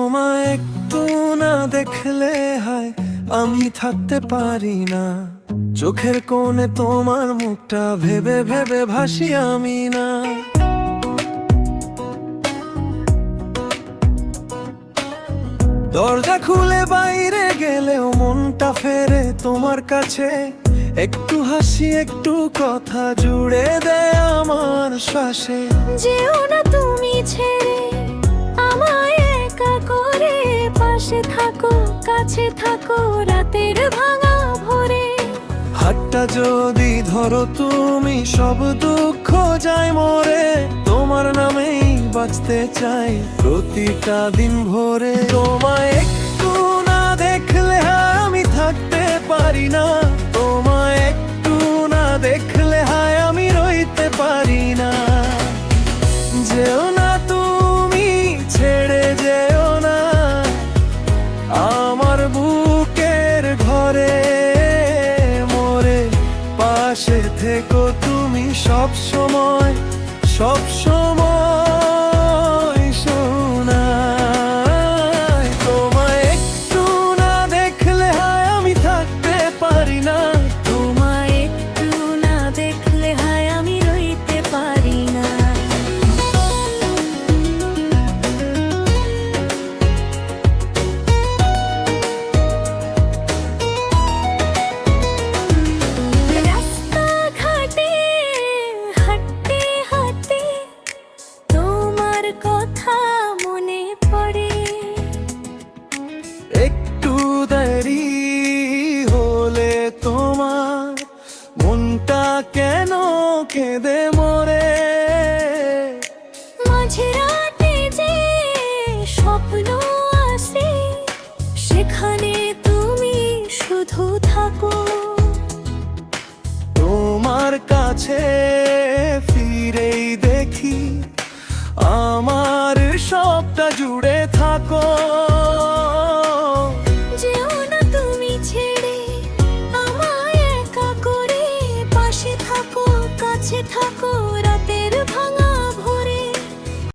তোমায় একটু না দেখলে হয় আমি থাকতে পারি না। চোখের কোণে তোমার মুখটা ভেবে ভেবে ভাসি আমি না। দরজা খুলে বাইরে গেলেও মনটা ফেরে তোমার কাছে। একটু হাসি একটু কথা জুড়ে দেয় আমার শ্বাসে। যেও না তুমি ছেড়ে আমায় একা করে, পাশে থাকো কাছে থাকো রাতের ভাঙা ভোরে। হাতটা যদি ধরো তুমি সব দুঃখ যায় মরে। তোমার নামেই বাঁচতে চাই প্রতিটা দিন ভরে। তোমায় একটু না দেখলে আমি থাকতে পারি না। তোমায় একটু না দেখলে হায় আমি রইতে পারি না। যেও না তুমি ছেড়ে যেও না আমার বুকের ঘরে মোরে। পাশে থেকো তুমি সব সময় সব সময় শোনায়। তোমায় একটু না দেখলে হায় আমি থাকতে পারি না। তোমায় একটু না দেখলে হায় আমি রইতে পারি না। রাস্তাঘাটে হাঁটতে হাঁটতে তোমার কথা মনে পড়ে। একটু দেরি হলে তোমার মনটা কেন কেঁদে মরে। মাঝরাতে যে স্বপ্ন আসে, সেখানে তুমি শুধু থাকো। তোমার কাছে ফিরেই দেখি আমার সবটা জুড়ে থাকো। যেও না তুমি ছেড়ে আমায় একা করে, পাশে থাকো কাছে থাকো